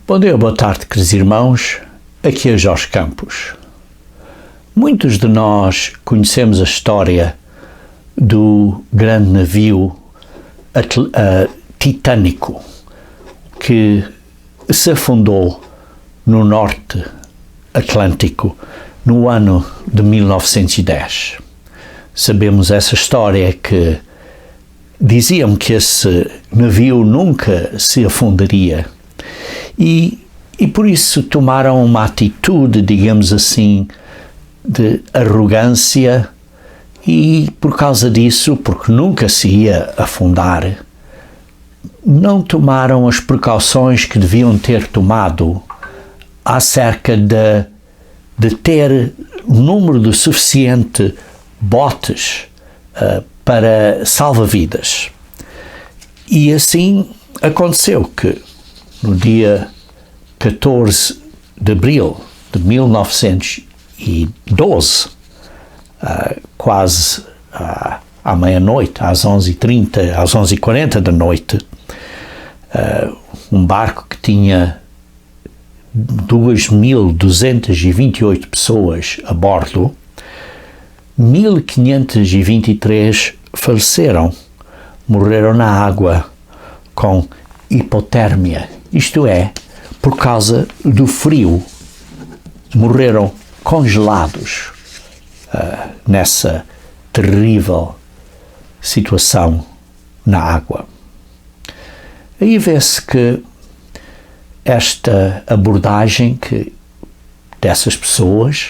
Bom dia, boa tarde, queridos irmãos. Aqui é Jorge Campos. Muitos de nós conhecemos a história do grande navio Titânico que se afundou no norte Atlântico no ano de 1910. Sabemos essa história que diziam que esse navio nunca se afundaria e por isso tomaram uma atitude, digamos assim, de arrogância e por causa disso, porque nunca se ia afundar, não tomaram as precauções que deviam ter tomado acerca de ter um número suficiente botes para salva-vidas. E assim aconteceu que no dia 14 de abril de 1912, quase à meia-noite, às 11h30, às 11h40 da noite, um barco que tinha 2.228 pessoas a bordo, 1.523 faleceram, morreram na água com hipotérmia, isto é, por causa do frio, morreram congelados nessa terrível situação na água. Aí vê-se que esta abordagem dessas pessoas,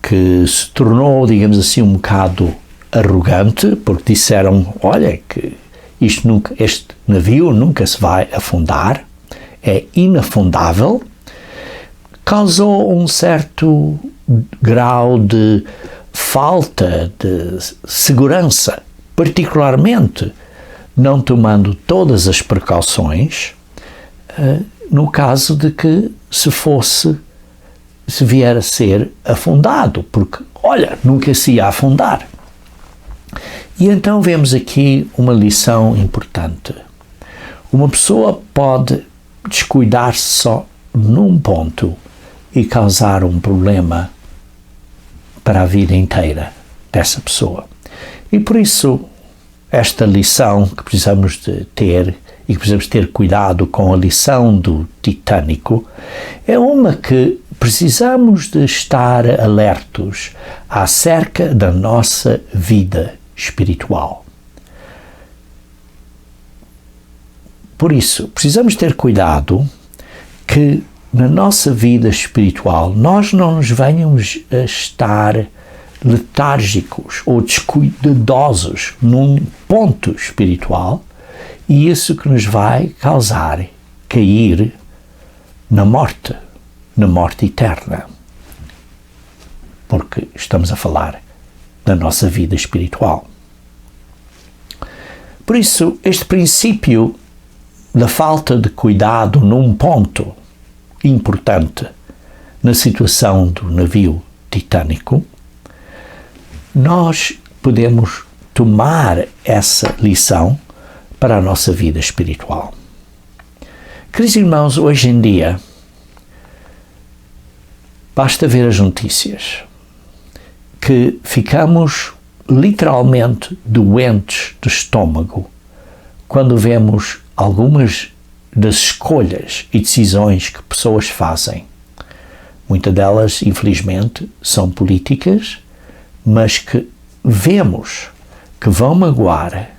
que se tornou, digamos assim, um bocado arrogante, porque disseram, olha, que este navio nunca se vai afundar, é inafundável, causou um certo grau de falta de segurança, particularmente não tomando todas as precauções, no caso de que se vier a ser afundado, porque, olha, nunca se ia afundar. E então vemos aqui uma lição importante. Uma pessoa pode descuidar-se só num ponto e causar um problema para a vida inteira dessa pessoa. E por isso, esta lição que precisamos de ter e que precisamos ter cuidado com a lição do Titânico é uma que precisamos de estar alertos acerca da nossa vida espiritual. Por isso, precisamos ter cuidado que na nossa vida espiritual nós não nos venhamos a estar letárgicos ou descuidadosos num ponto espiritual e isso que nos vai causar cair na morte eterna. Porque estamos a falar da nossa vida espiritual. Por isso, este princípio da falta de cuidado num ponto importante na situação do navio Titânico, nós podemos tomar essa lição para a nossa vida espiritual. Queridos irmãos, hoje em dia, basta ver as notícias, que ficamos literalmente doentes de estômago quando vemos algumas das escolhas e decisões que pessoas fazem. Muitas delas, infelizmente, são políticas, mas que vemos que vão magoar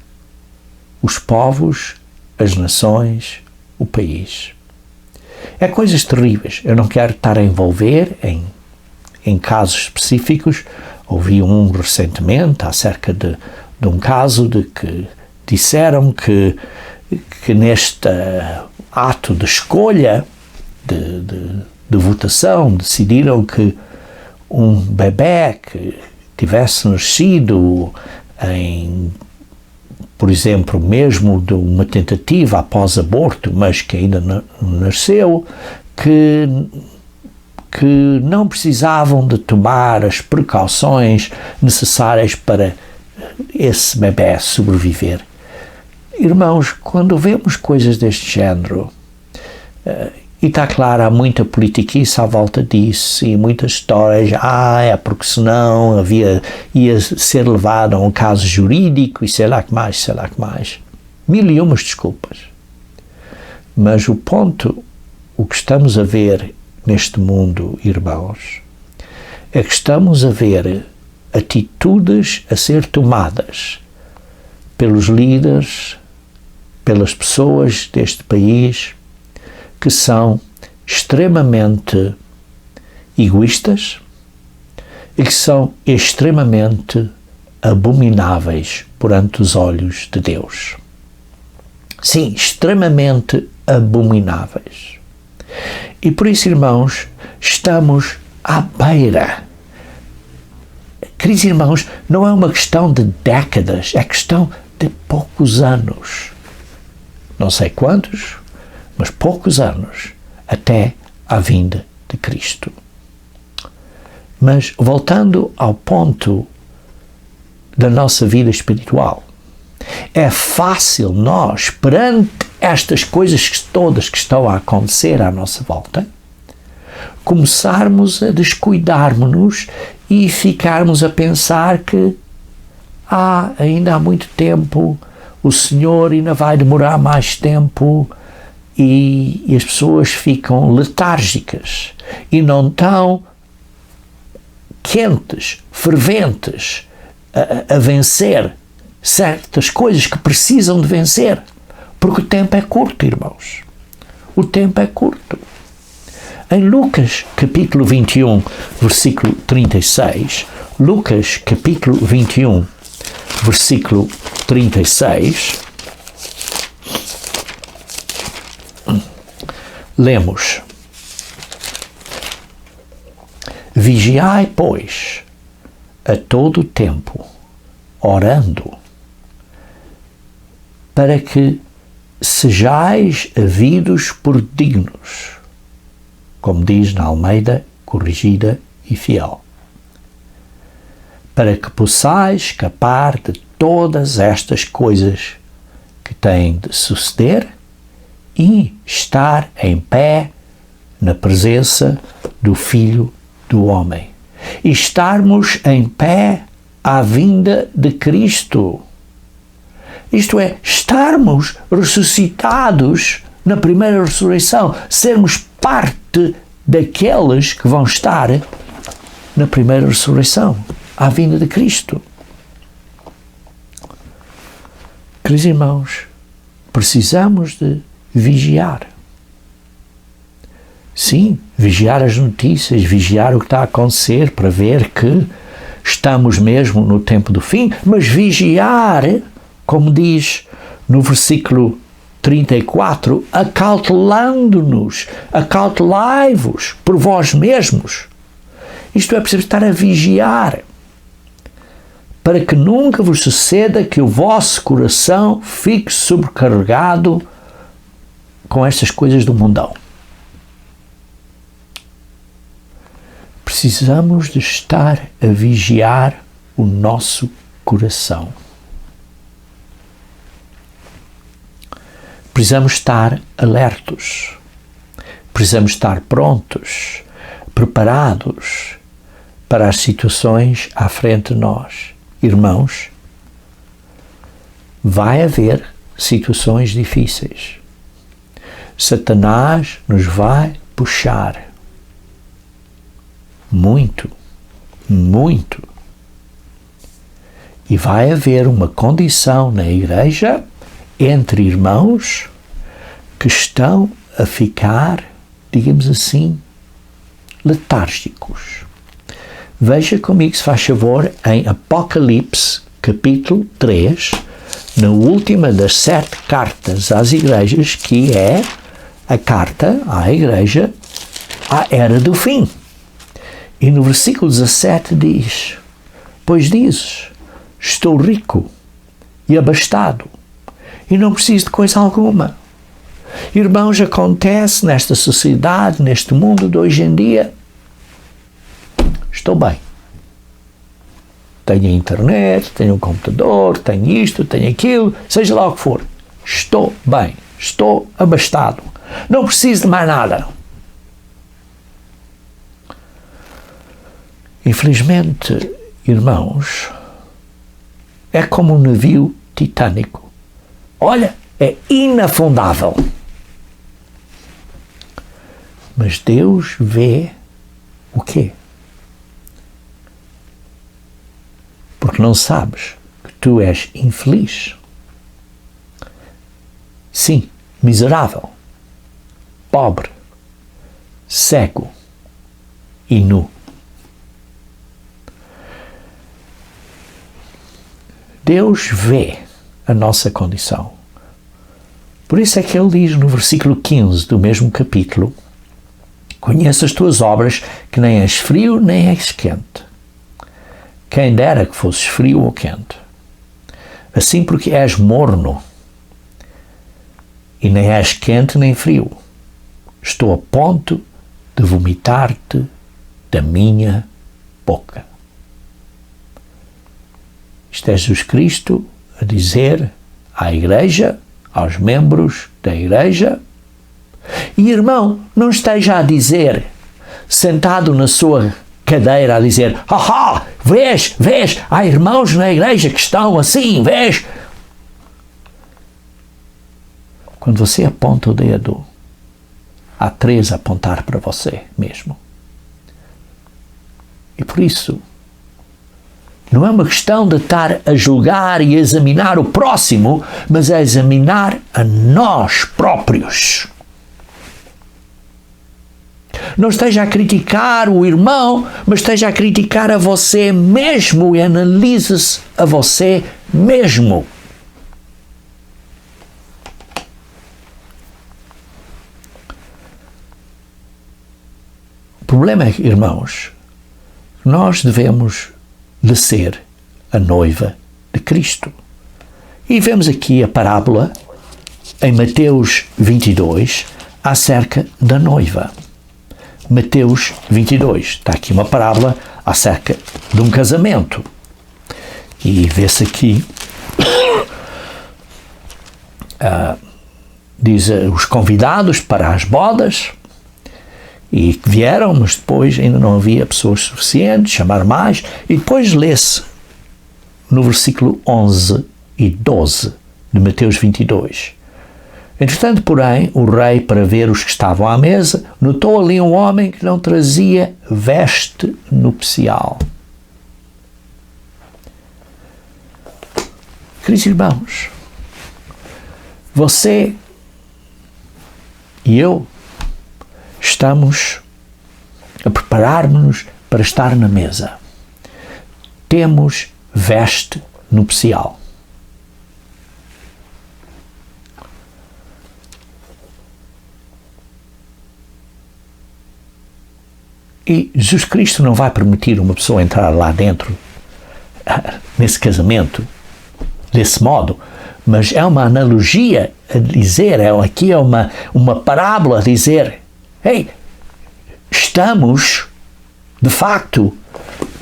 os povos, as nações, o país. É coisas terríveis. Eu não quero estar a envolver em casos específicos. Ouvi um recentemente acerca de um caso de que disseram que neste ato de escolha, de votação, decidiram que um bebé que tivesse nascido por exemplo, mesmo de uma tentativa após aborto, mas que ainda não nasceu, que não precisavam de tomar as precauções necessárias para esse bebé sobreviver. Irmãos, quando vemos coisas deste género, E está claro, há muita politiquice à volta disso e muitas histórias, é porque senão ia ser levado a um caso jurídico e sei lá que mais. Mil e umas desculpas. Mas o que estamos a ver neste mundo, irmãos, é que estamos a ver atitudes a ser tomadas pelos líderes, pelas pessoas deste país, que são extremamente egoístas e que são extremamente abomináveis perante os olhos de Deus. Sim, extremamente abomináveis. E por isso, irmãos, estamos à beira. Queridos irmãos, não é uma questão de décadas, é questão de poucos anos. Não sei quantos, mas poucos anos até à vinda de Cristo. Mas voltando ao ponto da nossa vida espiritual, é fácil nós, perante estas coisas todas que estão a acontecer à nossa volta, começarmos a descuidarmos-nos e ficarmos a pensar que ainda há muito tempo, o Senhor ainda vai demorar mais tempo, e as pessoas ficam letárgicas e não tão quentes, ferventes a vencer certas coisas que precisam de vencer, porque o tempo é curto, irmãos. O tempo é curto. Em Lucas capítulo 21, versículo 36, Lucas capítulo 21, versículo 36, lemos: Vigiai, pois, a todo o tempo, orando, para que sejais havidos por dignos, como diz na Almeida Corrigida e Fiel, para que possais escapar de todas estas coisas que têm de suceder e estar em pé na presença do Filho do Homem. E estarmos em pé à vinda de Cristo. Isto é, estarmos ressuscitados na primeira ressurreição, sermos parte daqueles que vão estar na primeira ressurreição, à vinda de Cristo. Queridos irmãos, precisamos de vigiar. Sim, vigiar as notícias, vigiar o que está a acontecer para ver que estamos mesmo no tempo do fim, mas vigiar, como diz no versículo 34, acautelando-nos, acautelai-vos por vós mesmos. Isto é preciso estar a vigiar, para que nunca vos suceda que o vosso coração fique sobrecarregado com estas coisas do mundão. Precisamos de estar a vigiar o nosso coração. Precisamos estar alertos. Precisamos estar prontos, preparados para as situações à frente de nós. Irmãos, vai haver situações difíceis. Satanás nos vai puxar muito, muito. E vai haver uma condição na igreja entre irmãos que estão a ficar, digamos assim, letárgicos. Veja comigo, se faz favor, em Apocalipse, capítulo 3, na última das 7 cartas às igrejas, que é a carta à igreja à era do fim. E no versículo 17 diz: Pois dizes, estou rico e abastado, e não preciso de coisa alguma. Irmãos, acontece nesta sociedade, neste mundo de hoje em dia, estou bem. Tenho a internet, tenho um computador, tenho isto, tenho aquilo, seja lá o que for. Estou bem, estou abastado. Não preciso de mais nada. Infelizmente, irmãos, é como um navio titânico. Olha, é inafundável. Mas Deus vê o quê? Porque não sabes que tu és infeliz. Sim, miserável, pobre, cego e nu. Deus vê a nossa condição. Por isso é que ele diz no versículo 15 do mesmo capítulo: conheço as tuas obras, que nem és frio nem és quente. Quem dera que fosses frio ou quente. Assim, porque és morno, e nem és quente nem frio, estou a ponto de vomitar-te da minha boca. Isto é Jesus Cristo a dizer à igreja, aos membros da igreja. E irmão, não esteja a dizer, sentado na sua cadeira, a dizer: haha, vês, há irmãos na igreja que estão assim, vês. Quando você aponta o dedo, há 3 a apontar para você mesmo. E por isso, não é uma questão de estar a julgar e a examinar o próximo, mas a examinar a nós próprios. Não esteja a criticar o irmão, mas esteja a criticar a você mesmo e analise-se a você mesmo. O problema é que, irmãos, nós devemos de ser a noiva de Cristo. E vemos aqui a parábola em Mateus 22 acerca da noiva. Mateus 22. Está aqui uma parábola acerca de um casamento. E vê-se aqui, diz os convidados para as bodas, e vieram, mas depois ainda não havia pessoas suficientes, chamar mais, e depois lê-se no versículo 11 e 12 de Mateus 22. Entretanto, porém, o rei, para ver os que estavam à mesa, notou ali um homem que não trazia veste nupcial. Queridos irmãos, você e eu estamos a preparar-nos para estar na mesa. Temos veste nupcial. E Jesus Cristo não vai permitir uma pessoa entrar lá dentro, nesse casamento, desse modo, mas é uma analogia a dizer, aqui é uma parábola a dizer: ei, estamos, de facto,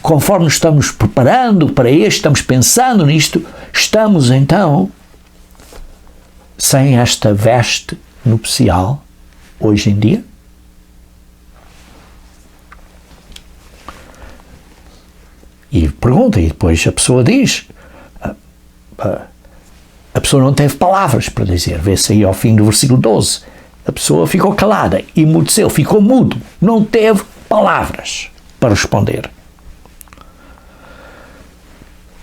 conforme estamos preparando para isto, estamos pensando nisto, estamos então sem esta veste nupcial hoje em dia? E pergunta, e depois a pessoa diz, a pessoa não teve palavras para dizer, vê-se aí ao fim do versículo 12, a pessoa ficou calada, emudeceu, ficou mudo, não teve palavras para responder.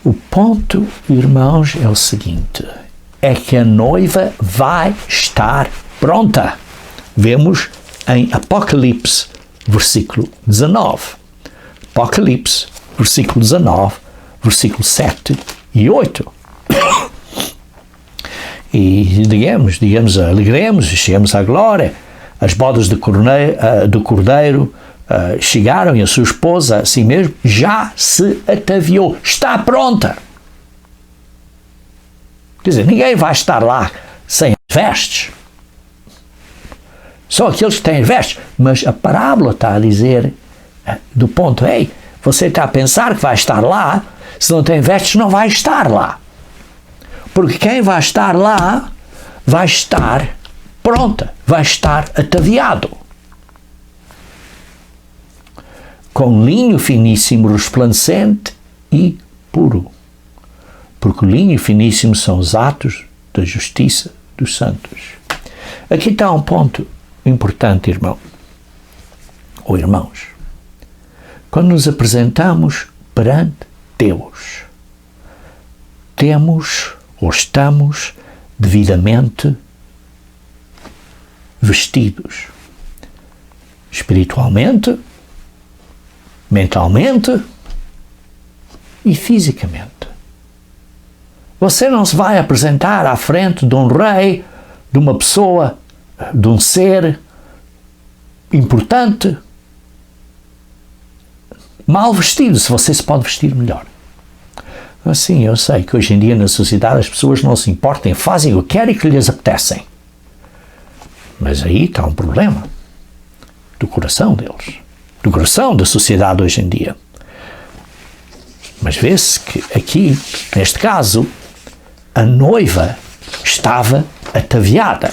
O ponto, irmãos, é o seguinte, é que a noiva vai estar pronta. Vemos em Apocalipse, versículo 19. Apocalipse, versículo 19, versículo 7 e 8. E digamos, alegremos, chegamos à glória. As bodas do Cordeiro chegaram e a sua esposa, assim mesmo, já se ataviou, está pronta. Quer dizer, ninguém vai estar lá sem vestes. Só aqueles que têm vestes. Mas a parábola está a dizer, do ponto, ei, você está a pensar que vai estar lá, se não tem vestes, não vai estar lá. Porque quem vai estar lá, vai estar pronta, vai estar ataviado com linho finíssimo, resplandecente e puro, porque o linho finíssimo são os atos da justiça dos santos. Aqui está um ponto importante, irmão ou irmãos. Quando nos apresentamos perante Deus, temos ou estamos devidamente vestidos espiritualmente, mentalmente e fisicamente. Você não se vai apresentar à frente de um rei, de uma pessoa, de um ser importante, mal vestido, se você se pode vestir melhor. Assim, eu sei que hoje em dia na sociedade as pessoas não se importam, fazem o que querem e que lhes apetecem. Mas aí está um problema do coração deles, do coração da sociedade hoje em dia. Mas vê-se que aqui, neste caso, a noiva estava ataviada.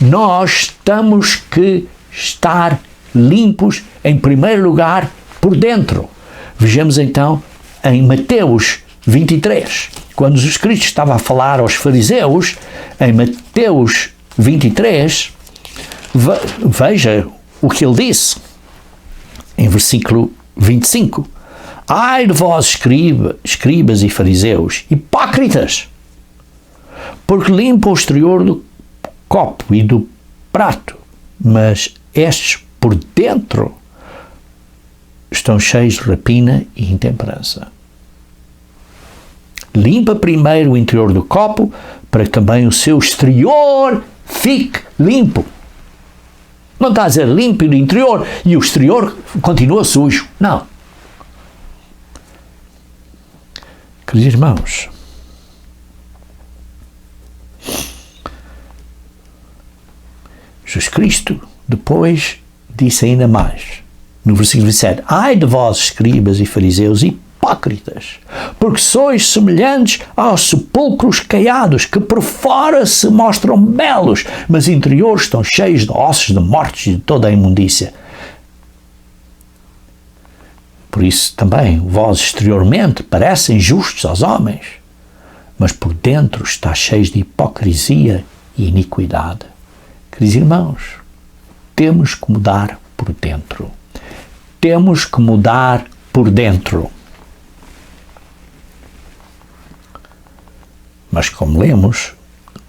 Nós temos que estar limpos, em primeiro lugar, por dentro. Vejamos então em Mateus 23, quando Jesus Cristo estava a falar aos fariseus, em Mateus 23, veja o que ele disse, em versículo 25. Ai de vós, escribas e fariseus, hipócritas, porque limpa o exterior do copo e do prato, mas estes por dentro estão cheios de rapina e intemperança. Limpa primeiro o interior do copo, para que também o seu exterior fique limpo. Não está a dizer limpo do interior e o exterior continua sujo. Não. Queridos irmãos, Jesus Cristo depois disse ainda mais, no versículo 27, ai de vós, escribas e fariseus, hipócritas, porque sois semelhantes aos sepulcros caiados, que por fora se mostram belos, mas interiores estão cheios de ossos de mortos e de toda a imundícia. Por isso também vós exteriormente parecem justos aos homens, mas por dentro está cheios de hipocrisia e iniquidade. Queridos irmãos, temos que mudar por dentro. Temos que mudar por dentro. Mas como lemos,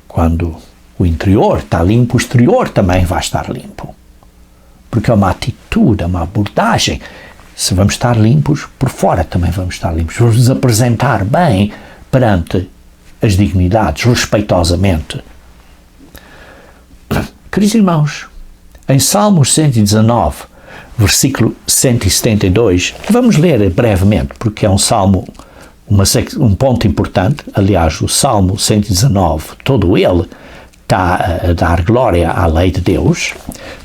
quando o interior está limpo, o exterior também vai estar limpo. Porque é uma atitude, é uma abordagem. Se vamos estar limpos, por fora também vamos estar limpos. Vamos nos apresentar bem perante as dignidades, respeitosamente. Queridos irmãos, em Salmos 119, versículo 172, vamos ler brevemente, porque é um salmo, um ponto importante. Aliás, o Salmo 119, todo ele está a dar glória à lei de Deus,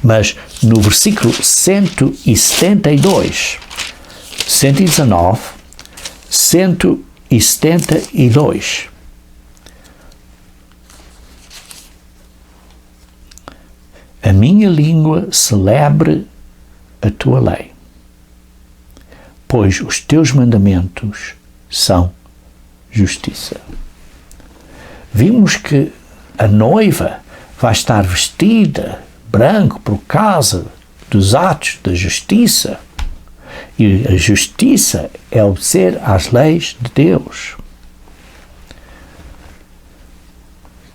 mas no versículo 172, 119, 172, a minha língua celebre a tua lei, pois os teus mandamentos são justiça. Vimos que a noiva vai estar vestida branco por causa dos atos da justiça, e a justiça é obedecer às leis de Deus.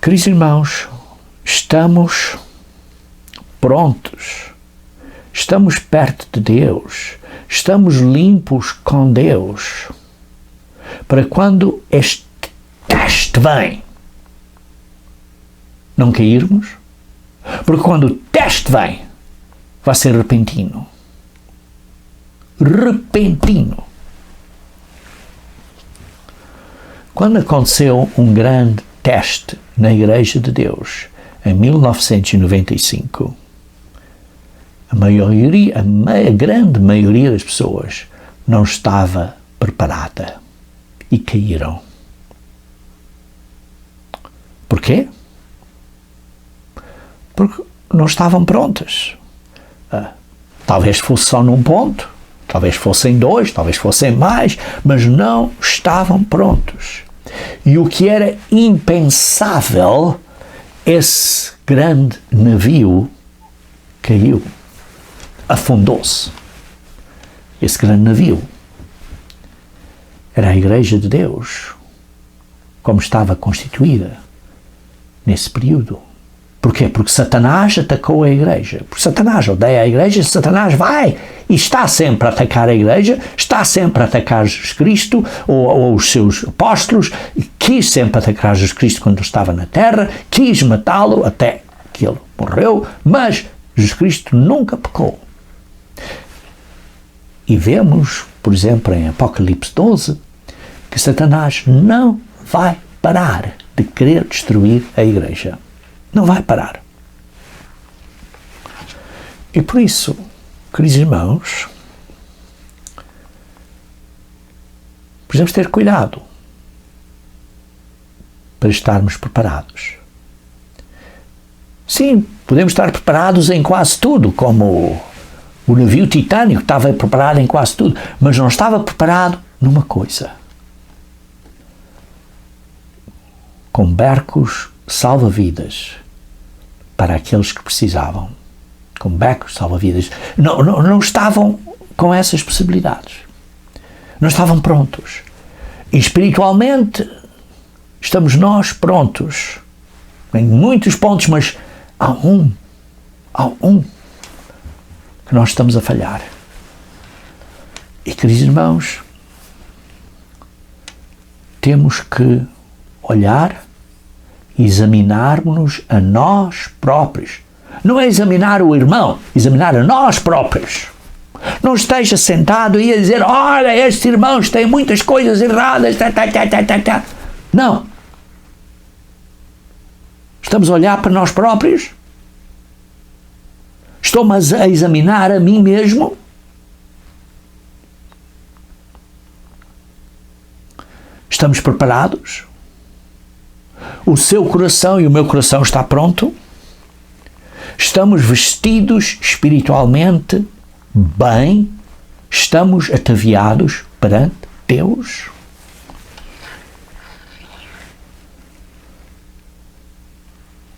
Queridos irmãos, estamos prontos, estamos perto de Deus, estamos limpos com Deus, para quando este teste vem, não cairmos, porque quando o teste vem, vai ser repentino. Repentino. Quando aconteceu um grande teste na Igreja de Deus, em 1995, a grande maioria das pessoas não estava preparada e caíram. Porquê? Porque não estavam prontas. Talvez fosse só num ponto, talvez fossem 2, talvez fossem mais, mas não estavam prontos. E o que era impensável, esse grande navio caiu, afundou-se. Esse grande navio era a Igreja de Deus, como estava constituída nesse período. Porquê? Porque Satanás atacou a Igreja. Porque Satanás odeia a Igreja, Satanás vai e está sempre a atacar a Igreja, está sempre a atacar Jesus Cristo ou os seus apóstolos, quis sempre atacar Jesus Cristo quando estava na terra, quis matá-lo até que ele morreu, mas Jesus Cristo nunca pecou. E vemos, por exemplo, em Apocalipse 12, que Satanás não vai parar de querer destruir a Igreja. Não vai parar. E por isso, queridos irmãos, precisamos ter cuidado para estarmos preparados. Sim, podemos estar preparados em quase tudo, como o navio Titânico estava preparado em quase tudo, mas não estava preparado numa coisa. Com barcos salva-vidas para aqueles que precisavam. Com barcos salva-vidas. Não estavam com essas possibilidades. Não estavam prontos. E espiritualmente estamos nós prontos. Em muitos pontos, mas há um que nós estamos a falhar. E, queridos irmãos, temos que olhar e examinar-nos a nós próprios. Não é examinar o irmão, examinar a nós próprios. Não esteja sentado e a dizer, olha, estes irmãos têm muitas coisas erradas. Não. Estamos a olhar para nós próprios? Estou-me a examinar a mim mesmo? Estamos preparados? O seu coração e o meu coração está pronto? Estamos vestidos espiritualmente bem? Estamos ataviados perante Deus?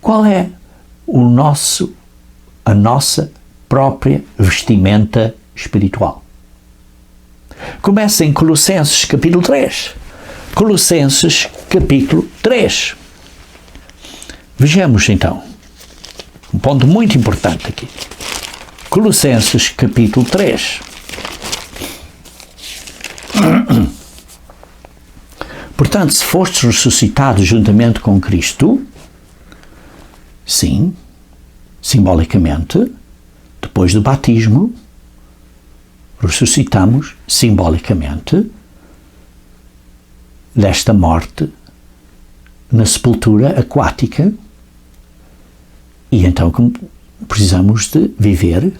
Qual é a nossa própria vestimenta espiritual? Começa em Colossenses capítulo 3. Colossenses capítulo 3. Vejamos então, um ponto muito importante aqui. Colossenses capítulo 3. Portanto, se fostes ressuscitados juntamente com Cristo, sim, simbolicamente, depois do batismo, ressuscitamos simbolicamente desta morte na sepultura aquática, e então precisamos de viver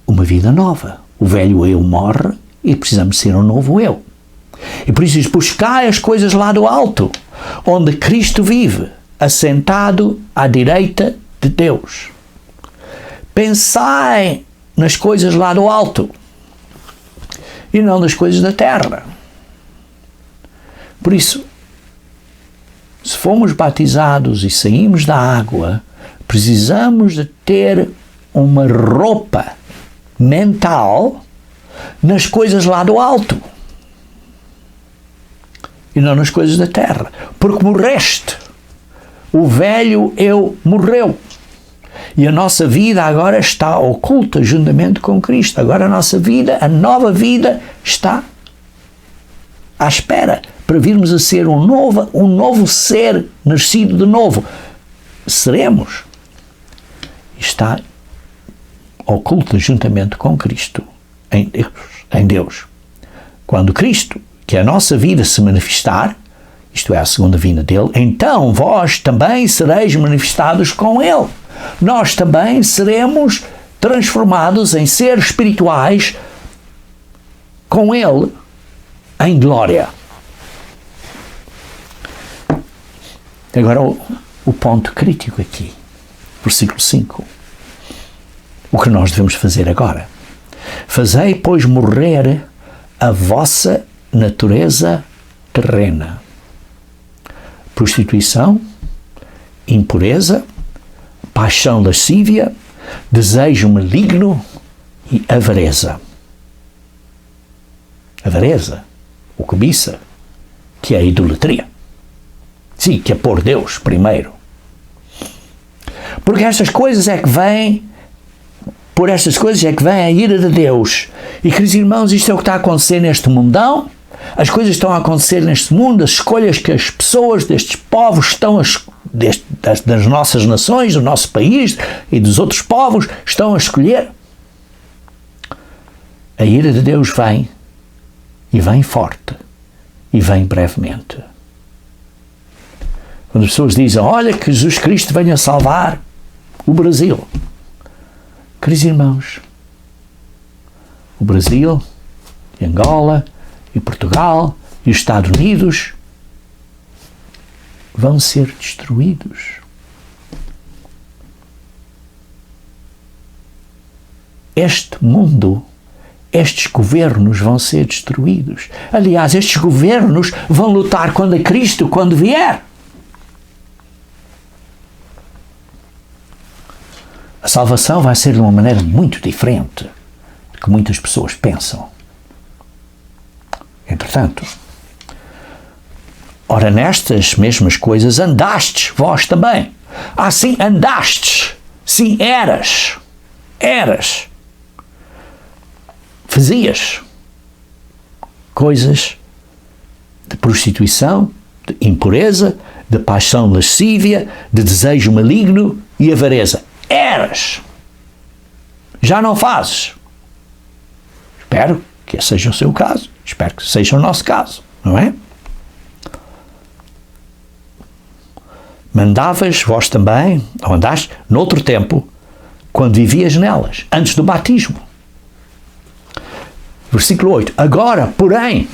uma vida nova. O velho eu morre e precisamos ser um novo eu. E por isso diz, buscai as coisas lá do alto, onde Cristo vive, assentado à direita de Deus. Pensai nas coisas lá do alto e não nas coisas da terra. Por isso, se fomos batizados e saímos da água, precisamos de ter uma roupa mental nas coisas lá do alto e não nas coisas da terra, porque morreste. O velho eu morreu. E a nossa vida agora está oculta juntamente com Cristo. Agora a nossa vida, a nova vida, está à espera para virmos a ser um novo ser nascido de novo. Seremos. Está oculta juntamente com Cristo em Deus. Quando Cristo, que é a nossa vida, se manifestar, isto é, a segunda vinda dele, então vós também sereis manifestados com ele. Nós também seremos transformados em seres espirituais com ele em glória. Agora o ponto crítico aqui. versículo 5. O que nós devemos fazer agora? Fazei, pois, morrer a vossa natureza terrena. Prostituição, impureza, paixão lascívia, desejo maligno e avareza. Avareza, ou cobiça, que é a idolatria. Sim, que é pôr Deus primeiro. Porque estas coisas é que vêm, por estas coisas é que vem a ira de Deus. E, queridos irmãos, isto é o que está a acontecer neste mundão. As coisas estão a acontecer neste mundo, as escolhas que as pessoas destes povos estão das nossas nações, do nosso país e dos outros povos estão a escolher. A ira de Deus vem, e vem forte, e vem brevemente. Quando as pessoas dizem, olha que Jesus Cristo venha salvar o Brasil. Queridos irmãos, o Brasil, e Angola, e Portugal, e os Estados Unidos vão ser destruídos. Este mundo, estes governos vão ser destruídos. Aliás, estes governos vão lutar contra Cristo quando vier. A salvação vai ser de uma maneira muito diferente do que muitas pessoas pensam. Entretanto, ora, nestas mesmas coisas andastes vós também. Sim, andastes. Sim, eras. Fazias coisas de prostituição, de impureza, de paixão lascívia, de desejo maligno e avareza. Eras. Já não fazes. Espero que esse seja o seu caso. Espero que seja o nosso caso, não é? Mandavas vós também, ou andaste, noutro tempo, quando vivias nelas, antes do batismo. Versículo 8. Agora, porém,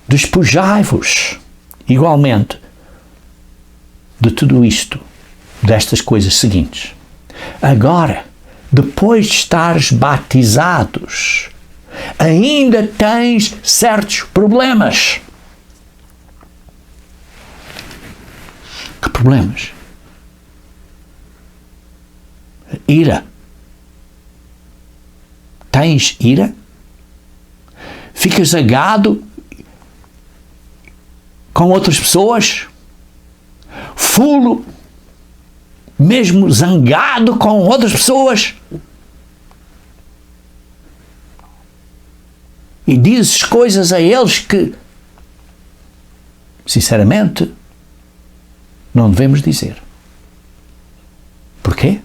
despojai-vos igualmente de tudo isto, destas coisas seguintes. Agora, depois de estares batizados, ainda tens certos problemas. Que problemas? Ira. Tens ira? Ficas zangado com outras pessoas? Fulo? Mesmo zangado com outras pessoas? E dizes coisas a eles que, sinceramente, não devemos dizer. Porquê?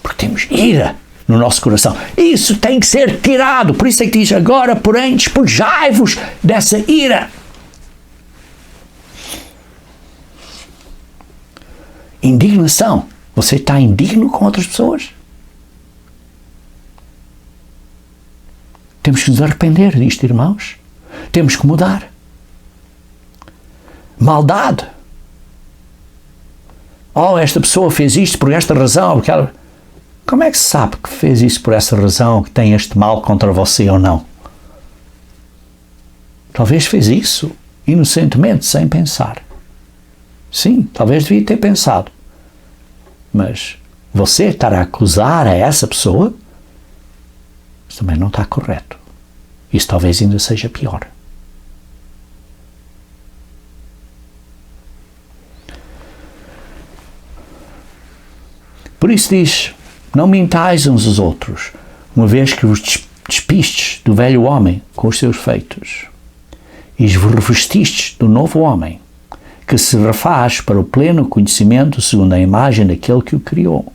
Porque temos ira no nosso coração. Isso tem que ser tirado. Por isso é que diz, agora, porém, despojai-vos dessa ira. Indignação. Você está indigno com outras pessoas? Temos que nos arrepender disto, irmãos. Temos que mudar. Maldade. Esta pessoa fez isto por esta razão. Como é que se sabe que fez isso por essa razão, que tem este mal contra você ou não? Talvez fez isso inocentemente, sem pensar. Sim, talvez devia ter pensado. Mas você estar a acusar a essa pessoa, isso também não está correto. Isso talvez ainda seja pior. Por isso diz, não mintais uns aos outros, uma vez que vos despistes do velho homem com os seus feitos, e vos revestistes do novo homem, que se refaz para o pleno conhecimento segundo a imagem daquele que o criou.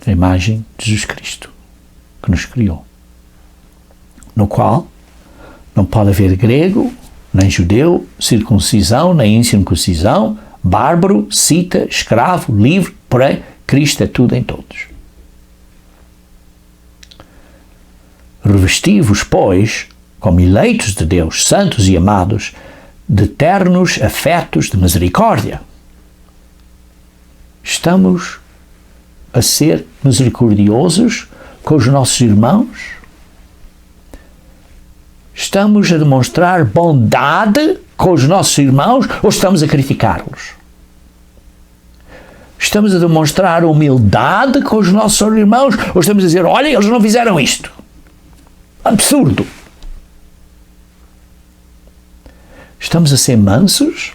A imagem de Jesus Cristo, que nos criou, no qual não pode haver grego, nem judeu, circuncisão, nem incircuncisão, bárbaro, cita, escravo, livre, porém, Cristo é tudo em todos. Revesti-vos, pois, como eleitos de Deus, santos e amados, de ternos afetos de misericórdia. Estamos a ser misericordiosos com os nossos irmãos? Estamos a demonstrar bondade com os nossos irmãos ou estamos a criticá-los? Estamos a demonstrar humildade com os nossos irmãos ou estamos a dizer, olha, eles não fizeram isto? Absurdo! Estamos a ser mansos?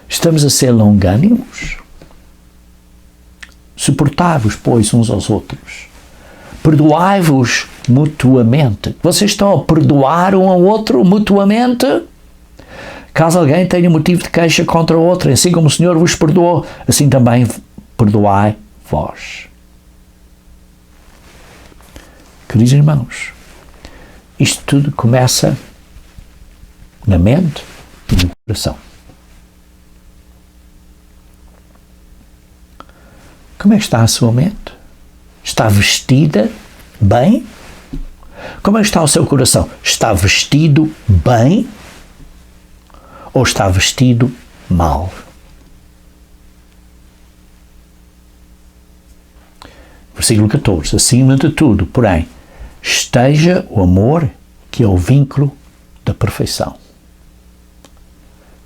Estamos a ser longânimos? Suportai-vos, pois, uns aos outros. Perdoai-vos mutuamente. Vocês estão a perdoar um ao outro mutuamente? Caso alguém tenha motivo de queixa contra o outro, assim como o Senhor vos perdoou, assim também perdoai vós. Queridos irmãos, isto tudo começa na mente e no coração. Como é que está a sua mente? Está vestida bem? Como é que está o seu coração? Está vestido bem? Ou está vestido mal? Versículo 14. Acima de tudo, porém, esteja o amor, que é o vínculo da perfeição.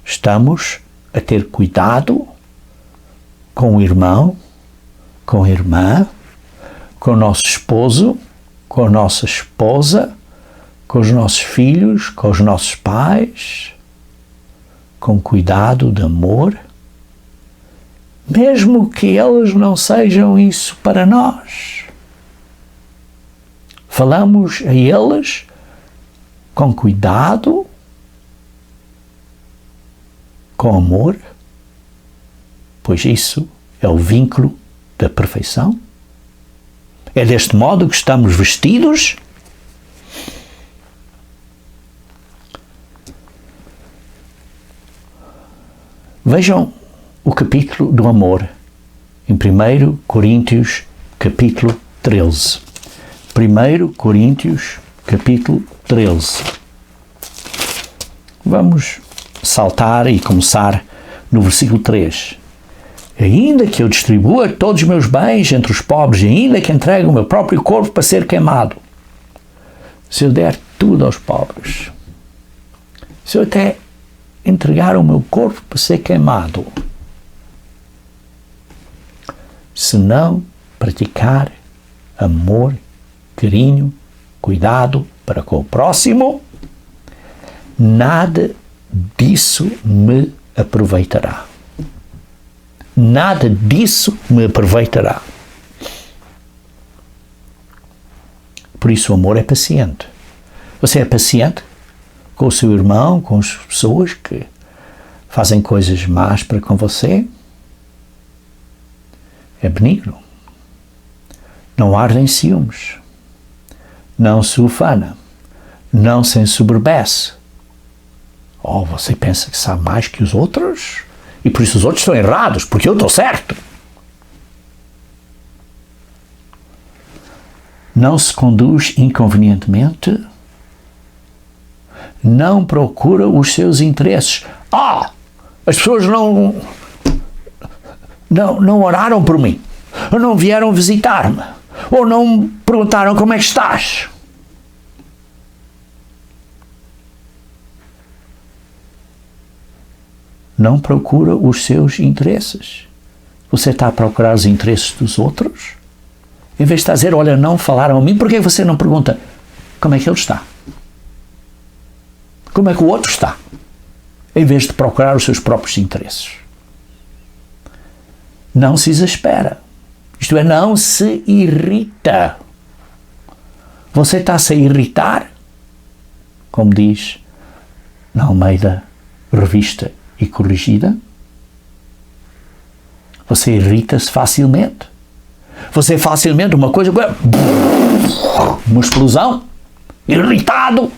Estamos a ter cuidado com o irmão, com a irmã, com o nosso esposo, com a nossa esposa, com os nossos filhos, com os nossos pais, com cuidado de amor, mesmo que eles não sejam isso para nós. Falamos a eles com cuidado, com amor, pois isso é o vínculo da perfeição. É deste modo que estamos vestidos. Vejam o capítulo do amor em 1 Coríntios capítulo 13. 1 Coríntios capítulo 13. Vamos saltar e começar no versículo 3. Ainda que eu distribua todos os meus bens entre os pobres, e ainda que entregue o meu próprio corpo para ser queimado, se eu der tudo aos pobres, se eu até entregar o meu corpo para ser queimado, se não praticar amor, carinho, cuidado para com o próximo, nada disso me aproveitará. Nada disso me aproveitará. Por isso o amor é paciente. Você é paciente com o seu irmão, com as pessoas que fazem coisas más para com você? É benigno. Não arde em ciúmes. Não se ufana. Não se ensoberbece. Oh, você pensa que sabe mais que os outros? E por isso os outros estão errados, porque eu estou certo. Não se conduz inconvenientemente. Não procura os seus interesses. As pessoas não oraram por mim. Ou não vieram visitar-me. Ou não perguntaram como é que estás. Não procura os seus interesses. Você está a procurar os interesses dos outros? Em vez de estar a dizer, olha, não falaram a mim, por que você não pergunta como é que ele está? Como é que o outro está? Em vez de procurar os seus próprios interesses. Não se exaspera. Isto é, não se irrita. Você está-se a irritar, como diz na Almeida Revista e Corrigida? Você irrita-se facilmente. Você facilmente, uma explosão, irritado,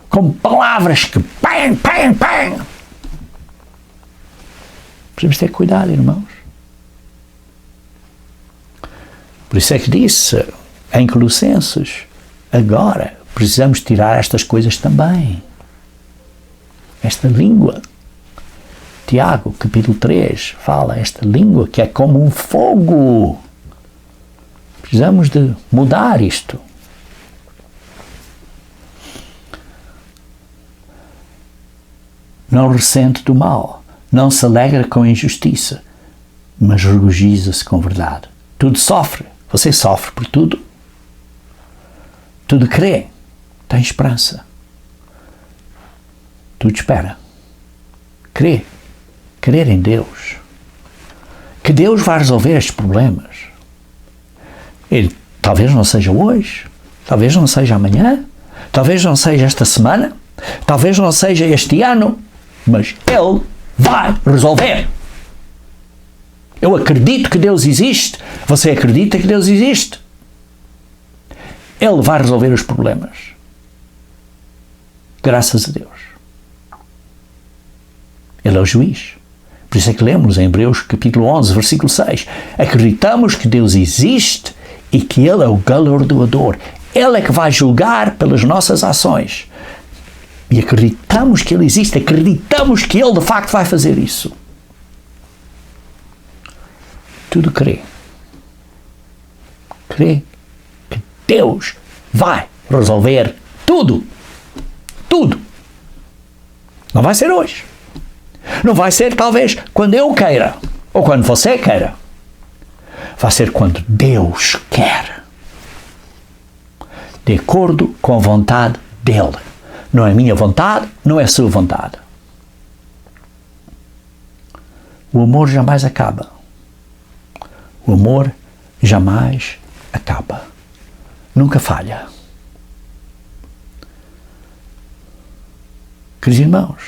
com palavras que pam. Precisamos ter cuidado, irmãos. Por isso é que disse em Colossenses, agora precisamos tirar estas coisas também. esta língua. Tiago, capítulo 3, fala esta língua que é como um fogo. Precisamos de mudar isto. Não ressente do mal, não se alegra com a injustiça, mas regozija-se com verdade. Tudo sofre, você sofre por tudo. Tudo crê, tem esperança. Tudo espera. Crê. Crer em Deus. Que Deus vai resolver estes problemas. Ele talvez não seja hoje, talvez não seja amanhã, talvez não seja esta semana, talvez não seja este ano, mas Ele vai resolver. Eu acredito que Deus existe. Você acredita que Deus existe? Ele vai resolver os problemas. Graças a Deus. Ele é o juiz. Por isso é que lemos em Hebreus capítulo 11, versículo 6. Acreditamos que Deus existe e que Ele é o galardoador. Ele é que vai julgar pelas nossas ações. E acreditamos que Ele existe. Acreditamos que Ele de facto vai fazer isso. Tudo crê. Crê que Deus vai resolver tudo. Tudo. Não vai ser hoje. Não vai ser talvez quando eu queira. Ou quando você queira. Vai ser quando Deus quer. De acordo com a vontade dEle. Não é minha vontade, não é a sua vontade. O amor jamais acaba. O amor jamais acaba. Nunca falha. Queridos irmãos,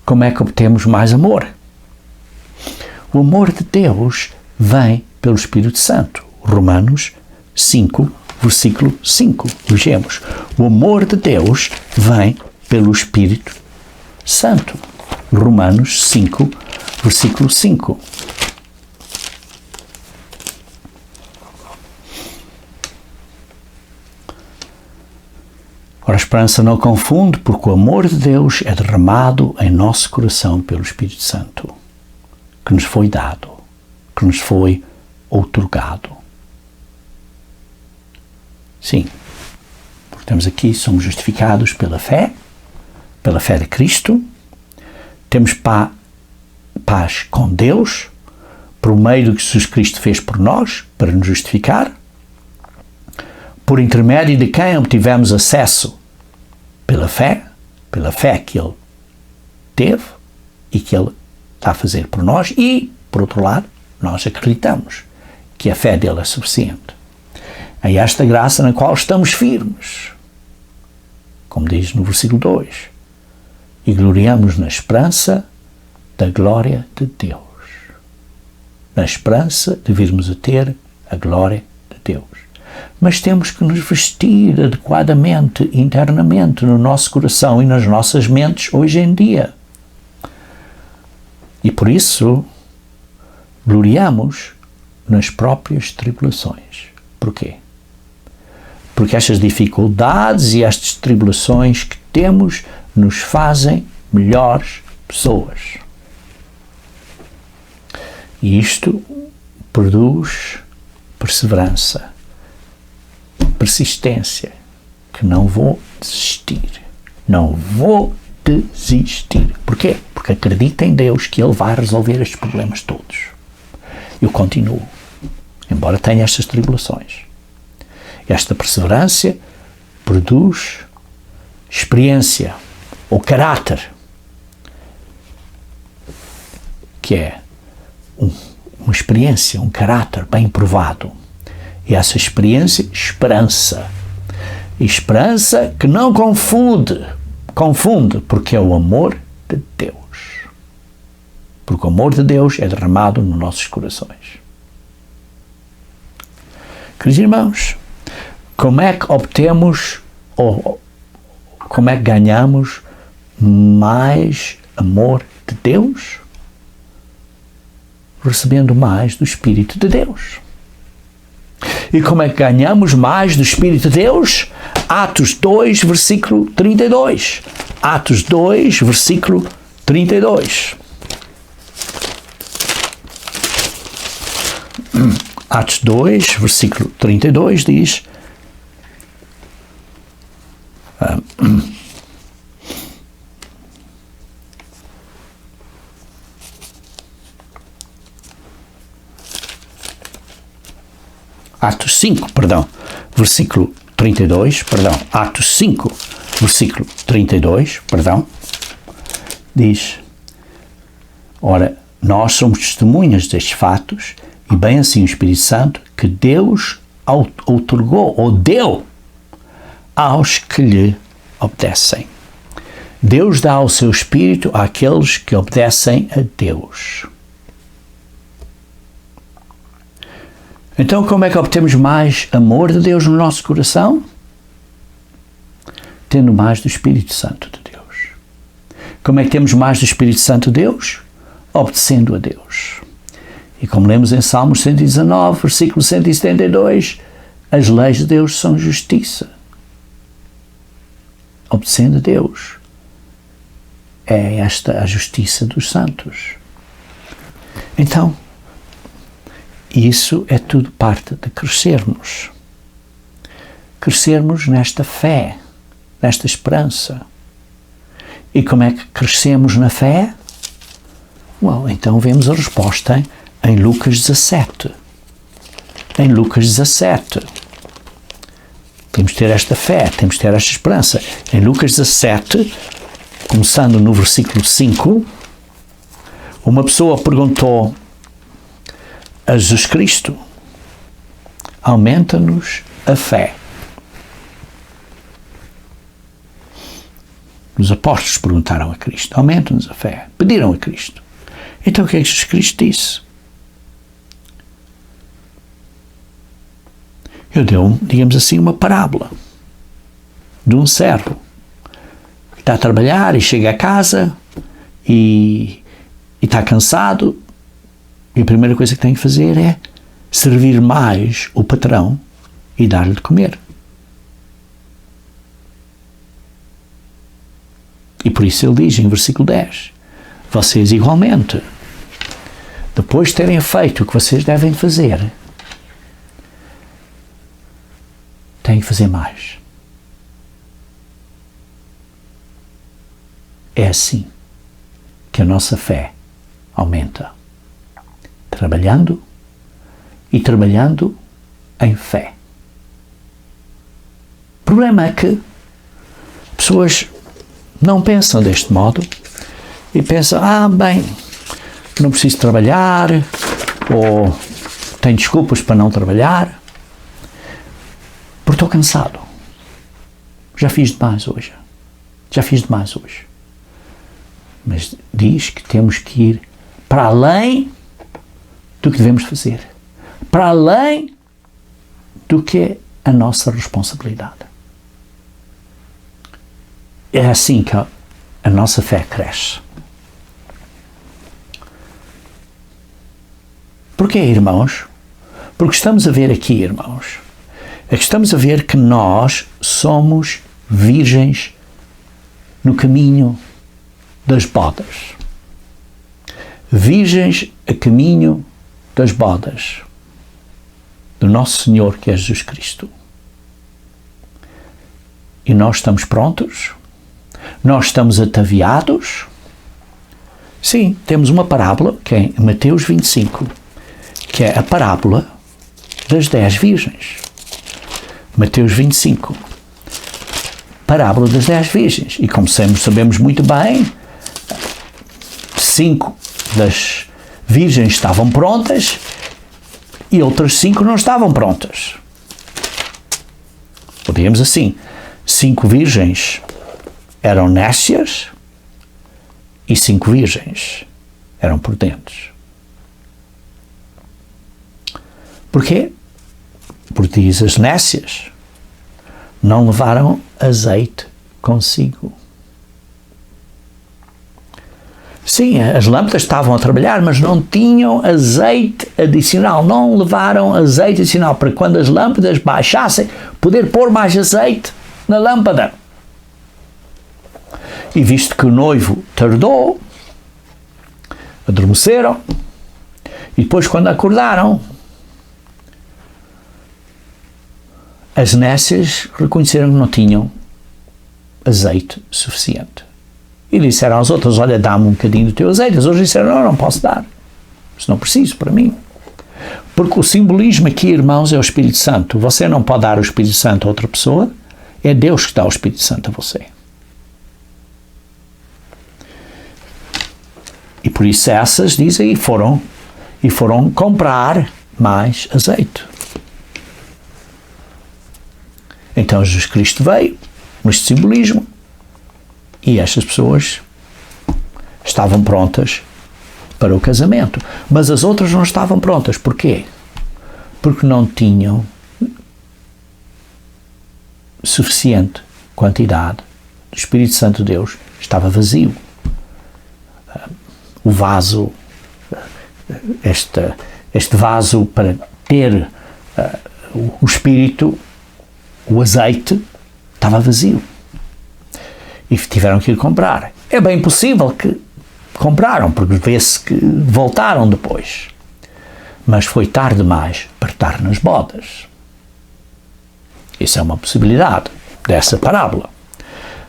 como é que obtemos mais amor? O amor de Deus vem pelo Espírito Santo. Romanos 5, versículo 5. Vejamos. O amor de Deus vem pelo Espírito Santo. Romanos 5, versículo 5. Ora, a esperança não confunde, porque o amor de Deus é derramado em nosso coração pelo Espírito Santo, que nos foi dado, que nos foi outorgado. Sim, porque temos aqui, somos justificados pela fé de Cristo, temos paz com Deus, por meio do que Jesus Cristo fez por nós, para nos justificar, por intermédio de quem obtivemos acesso pela fé que Ele teve e que Ele está a fazer por nós, e, por outro lado, nós acreditamos que a fé dele é suficiente. É esta graça na qual estamos firmes, como diz no versículo 2, e gloriamos na esperança da glória de Deus. Na esperança de virmos a ter a glória de Deus. Mas temos que nos vestir adequadamente, internamente, no nosso coração e nas nossas mentes hoje em dia. E por isso, gloriamos nas próprias tribulações. Porquê? Porque estas dificuldades e estas tribulações que temos nos fazem melhores pessoas. E isto produz perseverança, persistência, que não vou desistir. Não vou desistir. Porquê? Porque acredito em Deus que Ele vai resolver estes problemas todos. Eu continuo, embora tenha estas tribulações. Esta perseverança produz experiência, ou caráter, que é uma experiência, um caráter bem provado. E essa experiência, esperança. E esperança que não confunde, porque é o amor de Deus. Porque o amor de Deus é derramado nos nossos corações. Queridos irmãos, como é que obtemos, ou como é que ganhamos mais amor de Deus? Recebendo mais do Espírito de Deus. E como é que ganhamos mais do Espírito de Deus? Atos 2, versículo 32. Atos 2, versículo 32. Atos 2, versículo 32 diz... Atos 5, perdão, versículo 32, perdão, Atos 5, versículo 32, perdão, diz: ora, nós somos testemunhas destes fatos, e bem assim o Espírito Santo, que Deus outorgou, ou deu, aos que lhe obedecem. Deus dá o seu Espírito àqueles que obedecem a Deus. Então, como é que obtemos mais amor de Deus no nosso coração? Tendo mais do Espírito Santo de Deus. Como é que temos mais do Espírito Santo de Deus? Obedecendo a Deus. E como lemos em Salmos 119, versículo 172, as leis de Deus são justiça. Obedecendo a Deus. É esta a justiça dos santos. Então, isso é tudo parte de crescermos. Crescermos nesta fé, nesta esperança. E como é que crescemos na fé? Então vemos a resposta em Lucas 17. Em Lucas 17. Temos de ter esta fé, temos de ter esta esperança. Em Lucas 17, começando no versículo 5, uma pessoa perguntou a Jesus Cristo: aumenta-nos a fé. Os apóstolos perguntaram a Cristo: aumenta-nos a fé. Pediram a Cristo. Então o que é que Jesus Cristo disse? Eu dei, digamos assim, uma parábola de um servo que está a trabalhar e chega a casa e está cansado. E a primeira coisa que tem que fazer é servir mais o patrão e dar-lhe de comer. E por isso ele diz em versículo 10, vocês igualmente, depois de terem feito o que vocês devem fazer, têm que fazer mais. É assim que a nossa fé aumenta. Trabalhando e trabalhando em fé. O problema é que pessoas não pensam deste modo e pensam, bem, não preciso trabalhar, ou tenho desculpas para não trabalhar, porque estou cansado. Já fiz demais hoje. Mas diz que temos que ir para além do que devemos fazer, para além do que é a nossa responsabilidade. É assim que a nossa fé cresce. Porquê, irmãos? Porque estamos a ver aqui, irmãos, é que estamos a ver que nós somos virgens no caminho das bodas. Virgens a caminho das bodas do nosso Senhor, que é Jesus Cristo. E nós estamos prontos? Nós estamos ataviados? Sim, temos uma parábola, que é em Mateus 25, que é a parábola das 10 virgens. Mateus 25. Parábola das 10 virgens. E como sabemos muito bem, 5 das virgens estavam prontas e outras 5 não estavam prontas. Ou digamos assim, 5 virgens eram nécias e 5 virgens eram prudentes. Porquê? Porque diz, as nécias não levaram azeite consigo. Sim, as lâmpadas estavam a trabalhar, mas não tinham azeite adicional, não levaram azeite adicional para quando as lâmpadas baixassem, poder pôr mais azeite na lâmpada. E visto que o noivo tardou, adormeceram, e depois quando acordaram, as nécias reconheceram que não tinham azeite suficiente. E disseram às outras, olha, dá-me um bocadinho do teu azeite. As outras disseram, não posso dar. Isso não preciso para mim. Porque o simbolismo aqui, irmãos, é o Espírito Santo. Você não pode dar o Espírito Santo a outra pessoa. É Deus que dá o Espírito Santo a você. E por isso essas, dizem, e foram comprar mais azeite. Então Jesus Cristo veio, neste simbolismo, e estas pessoas estavam prontas para o casamento. Mas as outras não estavam prontas. Porquê? Porque não tinham suficiente quantidade do Espírito Santo de Deus. Estava vazio. O vaso, este vaso para ter o Espírito, o azeite, estava vazio. E tiveram que ir comprar. É bem possível que compraram, porque vê-se que voltaram depois. Mas foi tarde demais para estar nas bodas. Isso é uma possibilidade dessa parábola.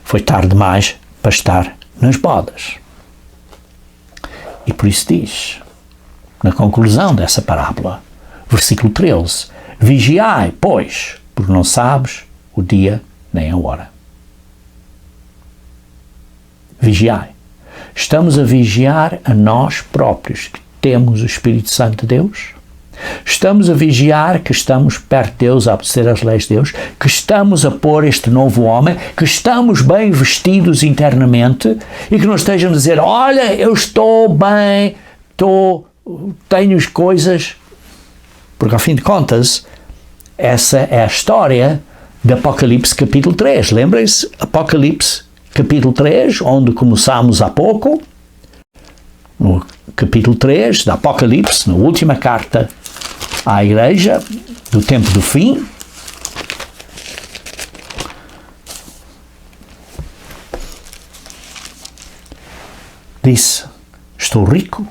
Foi tarde demais para estar nas bodas. E por isso diz, na conclusão dessa parábola, versículo 13, vigiai, pois, porque não sabes o dia nem a hora. Vigiai. Estamos a vigiar a nós próprios, que temos o Espírito Santo de Deus. Estamos a vigiar que estamos perto de Deus, a obedecer às leis de Deus, que estamos a pôr este novo homem, que estamos bem vestidos internamente e que não estejam a dizer, olha, eu estou bem, tenho as coisas. Porque, ao fim de contas, essa é a história de Apocalipse capítulo 3. Lembrem-se, Apocalipse capítulo 3, onde começámos há pouco, no capítulo 3 da Apocalipse, na última carta à igreja do tempo do fim. Disse, estou rico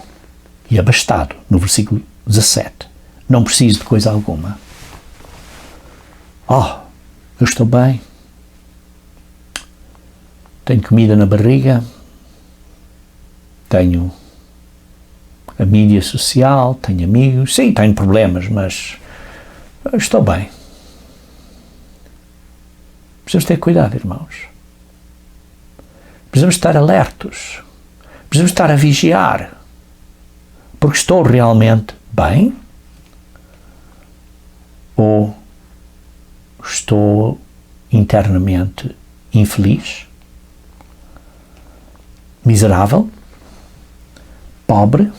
e abastado, no versículo 17. Não preciso de coisa alguma. Eu estou bem. Tenho comida na barriga. Tenho a mídia social, tenho amigos. Sim, tenho problemas, mas estou bem. Precisamos ter cuidado, irmãos. Precisamos estar alertos. Precisamos estar a vigiar. Porque estou realmente bem? Ou estou internamente infeliz? Miserável? Pobre?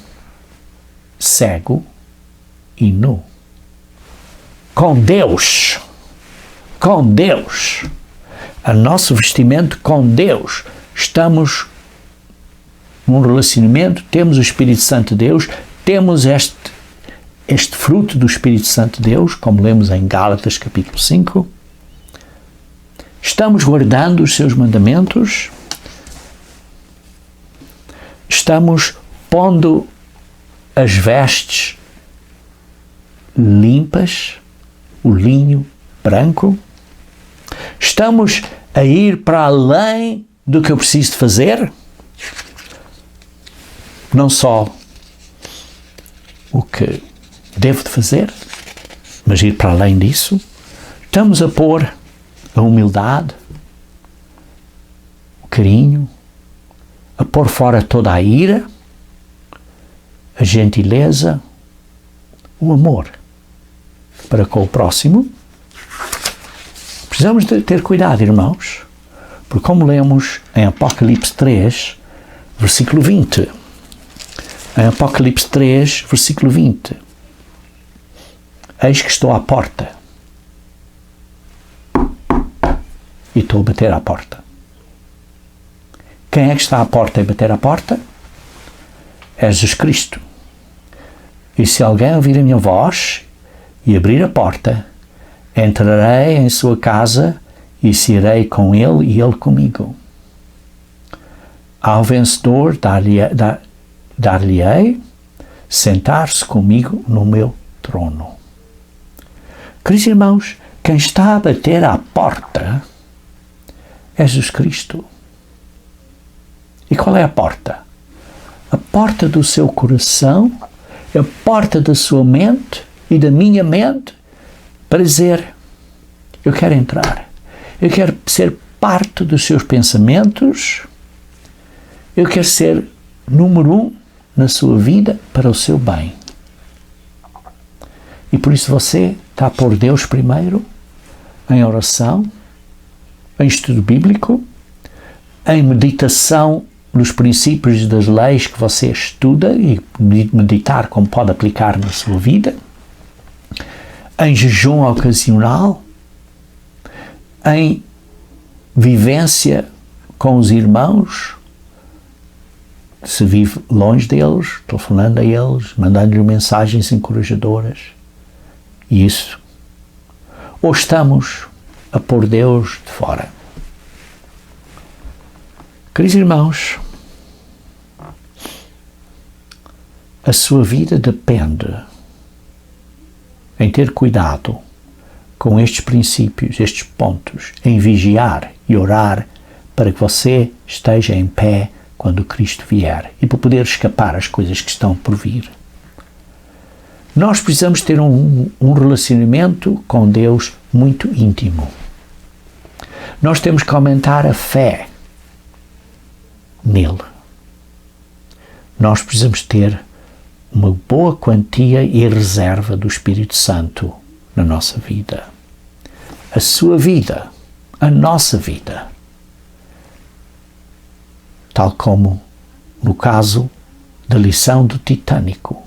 Cego e nu. Com Deus. Com Deus. O nosso vestimento com Deus. Estamos num relacionamento, temos o Espírito Santo de Deus, temos este fruto do Espírito Santo de Deus, como lemos em Gálatas capítulo 5. Estamos guardando os seus mandamentos. Estamos pondo as vestes limpas, o linho branco. Estamos a ir para além do que eu preciso de fazer. Não só o que devo de fazer, mas ir para além disso. Estamos a pôr a humildade, o carinho, a pôr fora toda a ira, a gentileza, o amor para com o próximo. Precisamos de ter cuidado, irmãos, porque como lemos em Apocalipse 3, versículo 20, em Apocalipse 3, versículo 20, eis que estou à porta e estou a bater à porta. Quem é que está à porta e bater à porta? é Jesus Cristo. E se alguém ouvir a minha voz e abrir a porta, entrarei em sua casa e cearei com ele e ele comigo. Ao vencedor dar-lhe-ei sentar-se comigo no meu trono. Queridos irmãos, quem está a bater à porta é Jesus Cristo. E qual é a porta? A porta do seu coração, a porta da sua mente e da minha mente para dizer: eu quero entrar, eu quero ser parte dos seus pensamentos, eu quero ser número 1 na sua vida para o seu bem. E por isso você está a pôr Deus primeiro, em oração, em estudo bíblico, em meditação nos princípios e das leis que você estuda e meditar como pode aplicar na sua vida, em jejum ocasional, em vivência com os irmãos, se vive longe deles, telefonando a eles, mandando-lhes mensagens encorajadoras. E isso. Ou estamos a pôr Deus de fora. Queridos irmãos, a sua vida depende em ter cuidado com estes princípios, estes pontos, em vigiar e orar para que você esteja em pé quando Cristo vier e para poder escapar às coisas que estão por vir. Nós precisamos ter um relacionamento com Deus muito íntimo. Nós temos que aumentar a fé nele. Nós precisamos ter uma boa quantia e reserva do Espírito Santo na nossa vida. A sua vida, a nossa vida, tal como no caso da lição do Titânico.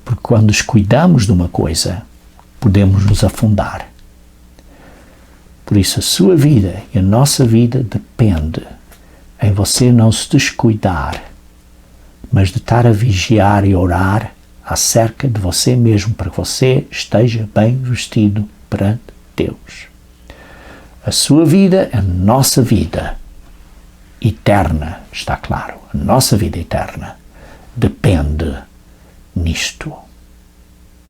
Porque quando descuidamos de uma coisa, podemos nos afundar. Por isso a sua vida e a nossa vida depende em você não se descuidar, mas de estar a vigiar e orar acerca de você mesmo, para que você esteja bem vestido perante Deus. A sua vida, a nossa vida eterna, está claro, a nossa vida eterna depende nisto.